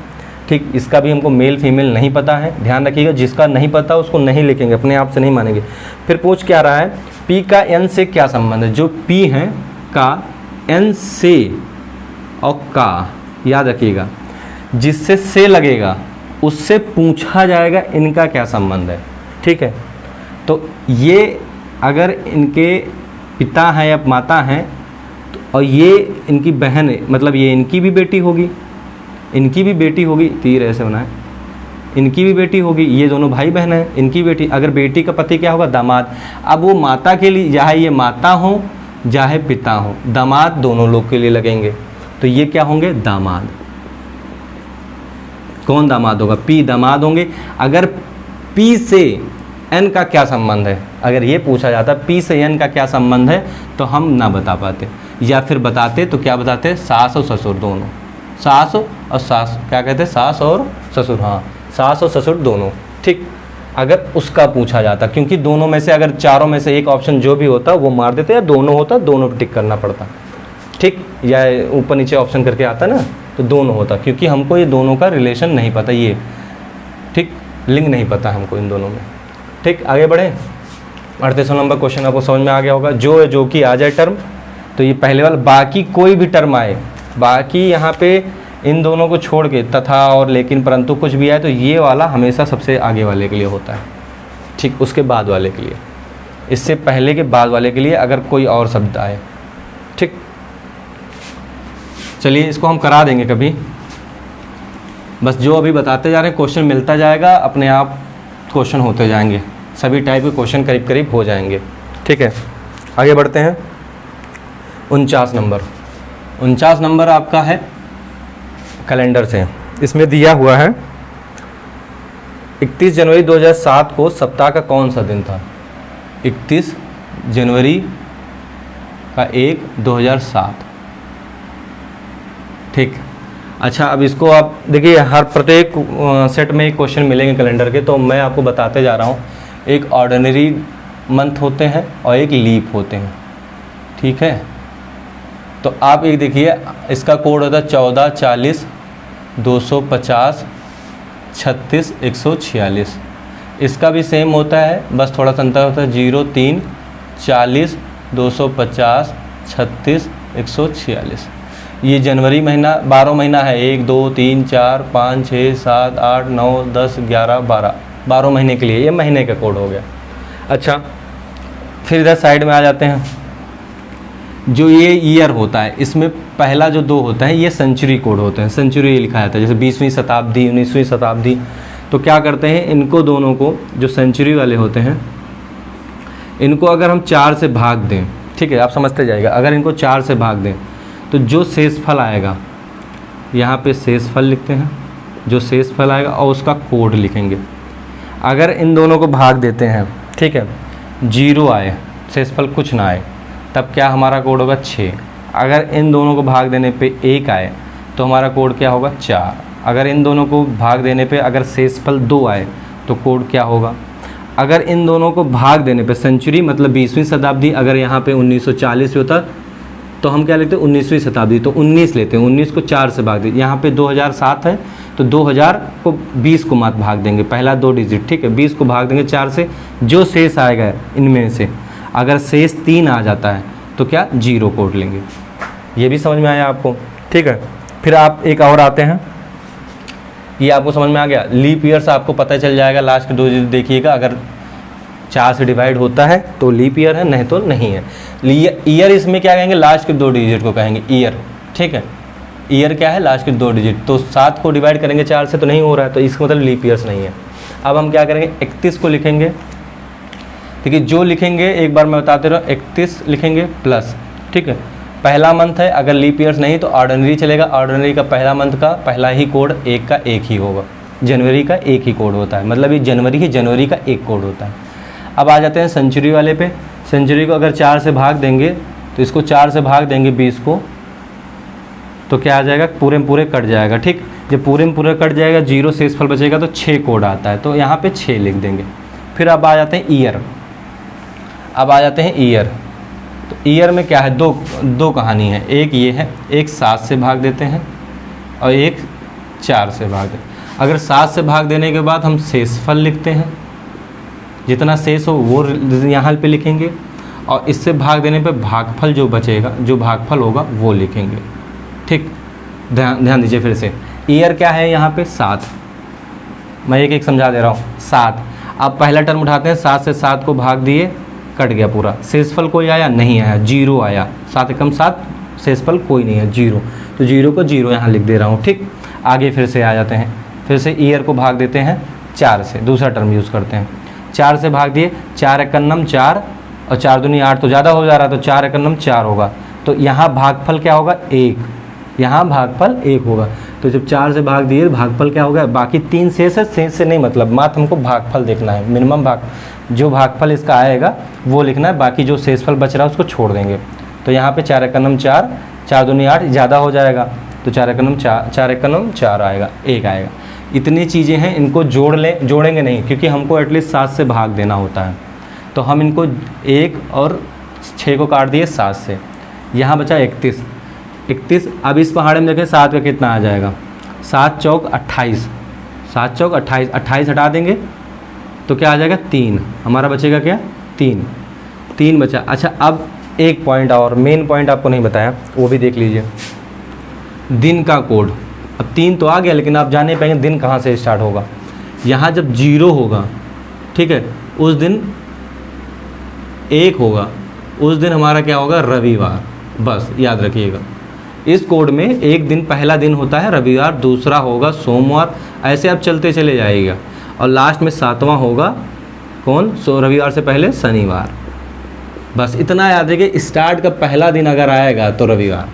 ठीक। इसका भी हमको मेल फीमेल नहीं पता है, ध्यान रखिएगा, जिसका नहीं पता उसको नहीं लिखेंगे, अपने आप से नहीं मानेंगे। फिर पूछ क्या रहा है, P का N से क्या संबंध है, जो P है का N से और का, याद रखिएगा, जिससे से लगेगा उससे पूछा जाएगा इनका क्या संबंध है, ठीक है। तो ये अगर इनके पिता हैं या माता हैं तो, और ये इनकी बहन है, मतलब ये इनकी भी बेटी होगी, तीर ऐसे बनाए, इनकी भी बेटी होगी, ये दोनों भाई बहन हैं, इनकी बेटी। अगर बेटी का पति क्या होगा, दामाद। अब वो माता के लिए, चाहे ये माता हो चाहे पिता हो, दामाद दोनों लोग के लिए लगेंगे, तो ये क्या होंगे, दामाद। कौन दामाद होगा, पी दामाद होंगे। अगर पी से एन का क्या संबंध है, अगर ये पूछा जाता पी से एन का क्या संबंध है, तो हम ना बता पाते, या फिर बताते तो क्या बताते, सास और ससुर दोनों, सास और सास, क्या कहते हैं, सास और ससुर, हाँ सास और ससुर दोनों, ठीक। अगर उसका पूछा जाता, क्योंकि दोनों में से, अगर चारों में से एक ऑप्शन जो भी होता वो मार देते, या दोनों होता दोनों पे टिक करना पड़ता, ठीक, या ऊपर नीचे ऑप्शन करके आता ना, तो दोनों होता, क्योंकि हमको ये दोनों का रिलेशन नहीं पता, ये ठीक, लिंग नहीं पता हमको इन दोनों में, ठीक। आगे बढ़े, 38 नंबर क्वेश्चन आपको समझ में आ गया होगा। जो है जो कि आ जाए टर्म, तो ये पहले वाला, बाकी कोई भी टर्म आए, बाकी यहाँ पे इन दोनों को छोड़ के तथा और लेकिन परंतु कुछ भी आए, तो ये वाला हमेशा सबसे आगे वाले के लिए होता है, ठीक, उसके बाद वाले के लिए, इससे पहले के बाद वाले के लिए अगर कोई और शब्द आए, ठीक। चलिए इसको हम करा देंगे कभी, बस जो अभी बताते जा रहे हैं, क्वेश्चन मिलता जाएगा, अपने आप क्वेश्चन होते जाएंगे, सभी टाइप के क्वेश्चन करीब करीब हो जाएंगे, ठीक है। आगे बढ़ते हैं, 49 नंबर। 49 नंबर आपका है कैलेंडर से, इसमें दिया हुआ है 31 जनवरी 2007 को सप्ताह का कौन सा दिन था। 31 जनवरी का 2007, ठीक। अच्छा, अब इसको आप देखिए, हर प्रत्येक सेट में एक क्वेश्चन मिलेंगे कैलेंडर के, तो मैं आपको बताते जा रहा हूँ। एक ऑर्डिनरी मंथ होते हैं और एक लीप होते हैं, ठीक है। तो आप एक देखिए, इसका कोड होता है 14, 40, 250, 36, 146। इसका भी सेम होता है, बस थोड़ा सा अंतर होता है, 0, 3, 40, 250, 36, 146। ये जनवरी महीना 12 महीना है, 1, 2, 3, 4, 5, 6, 7, 8, 9, 10, 11, 12 महीने के लिए ये महीने का कोड हो गया। अच्छा, फिर इधर साइड में आ जाते हैं, जो ये ईयर होता है, इसमें पहला जो 2 होता है ये सेंचुरी कोड होते हैं, सेंचुरी लिखा जाता है, जैसे 20वीं शताब्दी, 19वीं शताब्दी। तो क्या करते हैं, इनको दोनों को, जो सेंचुरी वाले होते हैं, इनको अगर हम 4 से भाग दें, ठीक है, आप समझते जाइएगा, अगर इनको 4 से भाग दें तो जो शेषफल आएगा, यहाँ पे शेषफल लिखते हैं, जो शेषफल आएगा और उसका कोड लिखेंगे। अगर इन दोनों को भाग देते हैं, ठीक है, 0 आए, शेषफल कुछ ना आए, तब क्या हमारा कोड होगा 6। अगर इन दोनों को भाग देने पे 1 आए तो हमारा कोड क्या होगा 4। अगर इन दोनों को भाग देने पे अगर शेषफल 2 आए तो कोड क्या होगा। अगर इन दोनों को भाग देने पे, सेंचुरी मतलब 20वीं शताब्दी, अगर यहाँ पे 1940 होता तो हम क्या लेते हैं 19वीं शताब्दी, तो 19 लेते हैं, 19 को 4 से भाग देते, यहाँ पे 2007 है तो 2000 को 20 को मत भाग देंगे, पहला 2 डिजिट, ठीक है, 20 को भाग देंगे 4 से, जो शेष आएगा इनमें से, अगर शेष 3 आ जाता है तो क्या 0 कोड लेंगे। ये भी समझ में आया आपको, ठीक है। फिर आप एक और आते हैं, ये आपको समझ में आ गया। लीप ईयर्स आपको पता चल जाएगा, लास्ट के 2 डिजिट देखिएगा, अगर 4 से डिवाइड होता है तो लीप ईयर है, नहीं तो नहीं है। ईयर इसमें क्या कहेंगे, लास्ट के 2 डिजिट को कहेंगे ईयर, ठीक है। ईयर क्या है, लास्ट के 2 डिजिट, तो 7 को डिवाइड करेंगे 4 से तो नहीं हो रहा है, तो इसका मतलब लीप ईयर्स नहीं है। अब हम क्या करेंगे, 31 को लिखेंगे, देखिए जो लिखेंगे एक बार मैं बताते रहा, 31 लिखेंगे प्लस, ठीक है, पहला मंथ है, अगर लीप ईयर्स नहीं तो ऑर्डिनरी चलेगा, ऑर्डिनरी का पहला मंथ का पहला ही कोड 1 का 1 ही होगा, जनवरी का 1 ही कोड होता है, मतलब ये जनवरी ही जनवरी का 1 कोड होता है। अब आ जाते हैं सेंचुरी वाले पे, सेंचुरी को अगर 4 से भाग देंगे तो इसको 4 से भाग देंगे 20 को, तो क्या आ जाएगा, पूरे में पूरे कट जाएगा, ठीक। जब पूरे में पूरे कट जाएगा, 0 शेषफल बचेगा तो 6 कोड आता है, तो यहाँ पे 6 लिख देंगे। फिर अब आ जाते हैं ईयर, अब आ जाते हैं ईयर, तो ईयर में क्या है, दो कहानी है, एक ये है, एक 7 से भाग देते हैं और एक 4 से भाग देते हैं। अगर 7 से भाग देने के बाद हम शेषफल लिखते हैं, जितना शेष हो वो यहाँ पे लिखेंगे, और इससे भाग देने पे भागफल जो बचेगा, जो भागफल होगा वो लिखेंगे, ठीक। ध्यान दीजिए फिर से, ईयर क्या है यहाँ पे 7, मैं एक एक समझा दे रहा हूँ। 7, आप पहला टर्म उठाते हैं, 7 से 7 को भाग दिए, कट गया पूरा, शेषफल कोई आया नहीं आया, 0 आया, 7 एकम 7, शेषफल कोई नहीं है 0, तो 0 को 0 यहाँ लिख दे रहा हूँ, ठीक। आगे फिर से आ जाते हैं, फिर से ईयर को भाग देते हैं 4 से, दूसरा टर्म यूज़ करते हैं। 4 से भाग दिए, 4 एकन्नम 4 और 4 दूनी 8 तो ज़्यादा हो जा रहा है, तो 4 एकन्नम 4 होगा। तो यहाँ भागफल क्या होगा 1, यहाँ भागफल 1 होगा। तो जब 4 से भाग दिए भागफल क्या होगा, बाकी 3 शेष है, शेष से नहीं मतलब, मात्र हमको भागफल देखना है, मिनिमम भाग जो भागफल इसका आएगा वो लिखना है, बाकी जो शेषफल बच रहा है उसको छोड़ देंगे। तो यहाँ पे 4 एकन्नम 4, 4 दूनी 8 ज़्यादा हो जाएगा, तो 4 एकन्नम 4 आएगा, 1 आएगा। इतनी चीज़ें हैं, इनको जोड़ेंगे नहीं क्योंकि हमको एटलीस्ट 7 से भाग देना होता है। तो हम इनको 1 और 6 को काट दिए 7 से, यहाँ बचा 31। अब इस पहाड़े में देखें 7 का कितना आ जाएगा, 7 चौक 28, 7 चौक 28, 28 हटा देंगे तो क्या आ जाएगा 3, हमारा बचेगा क्या 3 बचा। अच्छा अब एक पॉइंट और, मेन पॉइंट आपको नहीं बताया, वो भी देख लीजिए, दिन का कोड। अब 3 तो आ गया, लेकिन आप जान नहीं पाएंगे दिन कहाँ से स्टार्ट होगा। यहाँ जब 0 होगा, ठीक है, उस दिन 1 होगा, उस दिन हमारा क्या होगा रविवार, बस याद रखिएगा। इस कोड में एक दिन, पहला दिन होता है रविवार, दूसरा होगा सोमवार, ऐसे आप चलते चले जाइएगा, और लास्ट में 7वां होगा कौन, रविवार से पहले शनिवार। बस इतना याद रखिए, स्टार्ट का पहला दिन अगर आएगा तो रविवार।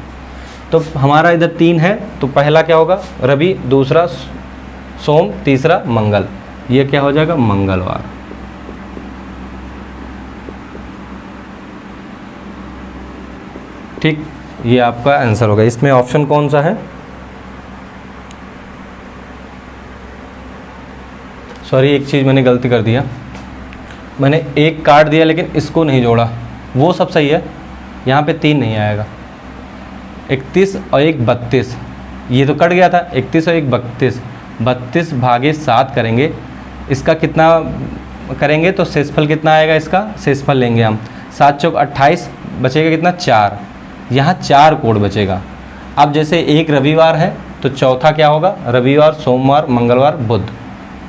तो हमारा इधर 3 है, तो पहला क्या होगा रवि, दूसरा सोम, तीसरा मंगल, ये क्या हो जाएगा मंगलवार। ठीक, ये आपका आंसर होगा। इसमें ऑप्शन कौन सा है, सॉरी एक चीज़ मैंने गलती कर दिया, मैंने 1 काट दिया लेकिन इसको नहीं जोड़ा, वो सब सही है, यहाँ पे 3 नहीं आएगा। 31 और 1 32, ये तो कट गया था, 31 और 1 32, 32 भागे 7 करेंगे, इसका कितना करेंगे तो शेषफल कितना आएगा, इसका शेषफल लेंगे हम, 7 चौक 28, बचेगा कितना 4, यहाँ 4 कोड बचेगा। अब जैसे 1 रविवार है तो चौथा क्या होगा, रविवार, सोमवार, मंगलवार, बुध,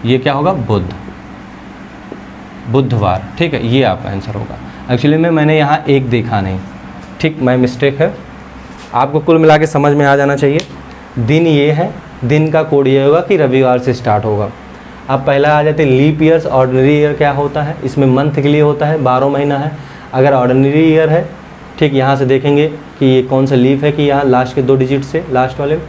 ये क्या होगा बुधवार। ठीक है, ये आपका आंसर होगा। एक्चुअली में मैंने यहाँ 1 देखा नहीं, ठीक, मैं मिस्टेक है, आपको कुल मिला के समझ में आ जाना चाहिए। दिन ये है, दिन का कोड ये होगा कि रविवार से स्टार्ट होगा। अब पहला आ जाते हैं लीप ईयर्स। ऑर्डिनरी ईयर क्या होता है, इसमें मंथ के लिए होता है, 12 महीना है। अगर ऑर्डिनरी ईयर है, ठीक, यहाँ से देखेंगे कि ये कौन सा लीफ है, कि यहाँ लास्ट के 2 डिजिट से लास्ट वाले।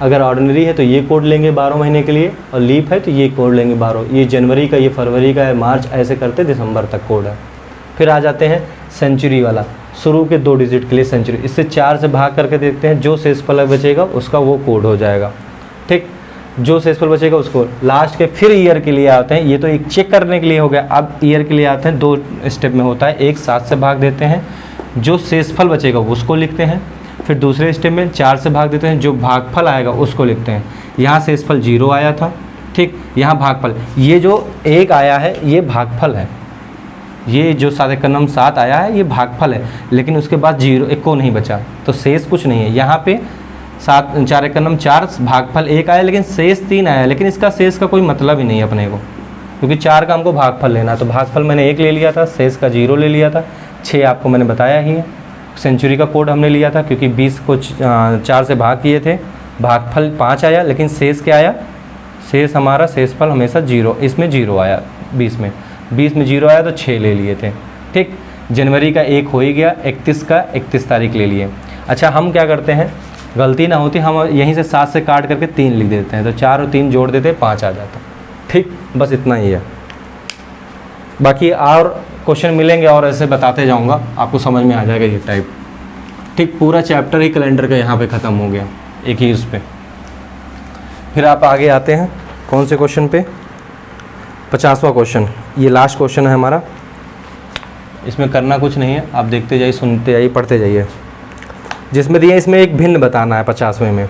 अगर ऑर्डिनरी है तो ये कोड लेंगे 12 महीने के लिए, और लीप है तो ये कोड लेंगे 12, ये जनवरी का, ये फरवरी का है, मार्च, ऐसे करते दिसंबर तक कोड है। फिर आ जाते हैं सेंचुरी वाला, शुरू के 2 डिजिट के लिए सेंचुरी, इससे 4 से भाग करके देखते हैं, जो शेषफल बचेगा उसका वो कोड हो जाएगा। ठीक, जो शेषफल बचेगा उसको लास्ट के। फिर ईयर के लिए आते हैं, ये तो एक चेक करने के लिए हो गया। अब ईयर के लिए आते हैं, 2 स्टेप में होता है, एक 7 से भाग देते हैं, जो शेषफल बचेगा उसको लिखते हैं। फिर दूसरे स्टेप में 4 से भाग देते हैं, जो भागफल आएगा उसको लिखते हैं। यहाँ शेषफल 0 आया था, ठीक, यहाँ भागफल, ये जो 1 आया है ये भागफल है, ये जो 7 एकन्नम 7 आया है ये भागफल है, लेकिन उसके बाद 0 1 को नहीं बचा, तो शेष कुछ नहीं है। यहाँ पे 4 एकन्नम 4 भागफल 1 आया, लेकिन शेष 3 आया, लेकिन इसका शेष का कोई मतलब ही नहीं है अपने को, क्योंकि 4 का हमको भागफल लेना, तो भागफल मैंने 1 ले लिया था, शेष का 0 ले लिया था। 6 आपको मैंने बताया ही है। सेंचुरी का कोड हमने लिया था क्योंकि 20 को 4 से भाग किए थे, भागफल 5 आया, लेकिन शेष क्या आया, शेष हमारा शेषफल हमेशा 0, इसमें 0 आया, 20 में 0 आया तो 6 ले लिए थे। ठीक, जनवरी का 1 हो ही गया, 31 का 31 तारीख ले लिए। अच्छा, हम क्या करते हैं, गलती ना होती, हम यहीं से 7 से काट करके 3 लिख देते हैं, तो 4 और 3 जोड़ देते, 5 आ जाता। ठीक, बस इतना ही है। बाकी और क्वेश्चन मिलेंगे और ऐसे बताते जाऊंगा, आपको समझ में आ जाएगा ये टाइप। ठीक, पूरा चैप्टर ही कैलेंडर का यहाँ पे ख़त्म हो गया एक ही उस पर। फिर आप आगे आते हैं कौन से क्वेश्चन पे, 50वां क्वेश्चन, ये लास्ट क्वेश्चन है हमारा। इसमें करना कुछ नहीं है, आप देखते जाइए, सुनते जाइए, पढ़ते जाइए। जिसमें दिए, इसमें एक भिन्न बताना है 50वें में,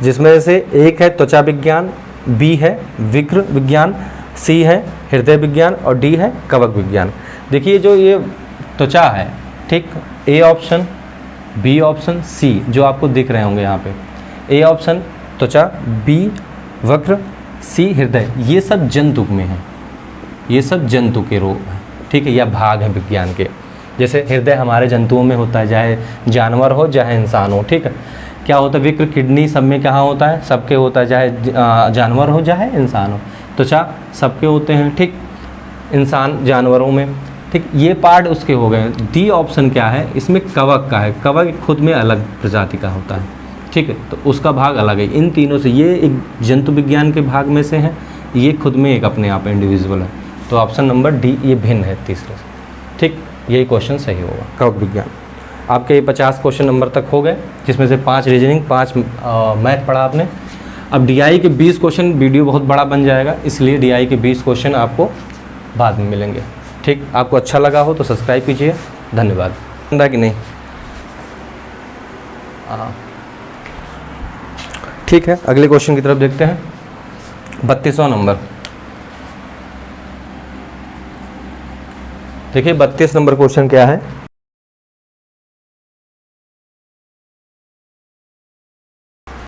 जिसमें से एक है त्वचा विज्ञान, बी है विक्र विज्ञान, सी है हृदय विज्ञान और डी है कवक विज्ञान। देखिए जो ये त्वचा है, ठीक, ए ऑप्शन, बी ऑप्शन, सी जो आपको दिख रहे होंगे यहाँ पे, ए ऑप्शन त्वचा, बी वक्र, सी हृदय, ये सब जंतु में है, ये सब जंतु के रोग हैं, ठीक है, या भाग है विज्ञान के। जैसे हृदय हमारे जंतुओं में होता है, चाहे जानवर हो चाहे इंसान हो, ठीक है। क्या होता है, विक्र किडनी सब में कहाँ होता है, सबके होता है, चाहे जानवर हो चाहे इंसान हो, त्वचा सबके होते हैं, ठीक, इंसान जानवरों में, ठीक, ये पार्ट उसके हो गए। डी ऑप्शन क्या है, इसमें कवक का है, कवक खुद में अलग प्रजाति का होता है, ठीक है, तो उसका भाग अलग है। इन तीनों से ये एक जंतु विज्ञान के भाग में से है, ये खुद में एक अपने आप इंडिविजुअल है, तो ऑप्शन नंबर डी ये भिन्न है तीसरे से, ठीक, यही क्वेश्चन सही होगा, कवक विज्ञान। आपके ये 50 क्वेश्चन नंबर तक हो गए, जिसमें से 5 रीजनिंग, 5 मैथ पढ़ा आपने। अब डीआई के 20 क्वेश्चन, वीडियो बहुत बड़ा बन जाएगा, इसलिए डीआई के 20 क्वेश्चन आपको बाद में मिलेंगे, ठीक। आपको अच्छा लगा हो तो सब्सक्राइब कीजिए, धन्यवाद। समझा कि नहीं? ठीक है, अगले क्वेश्चन की तरफ देखते हैं। 32वां नंबर, देखिए 32 नंबर क्वेश्चन क्या है।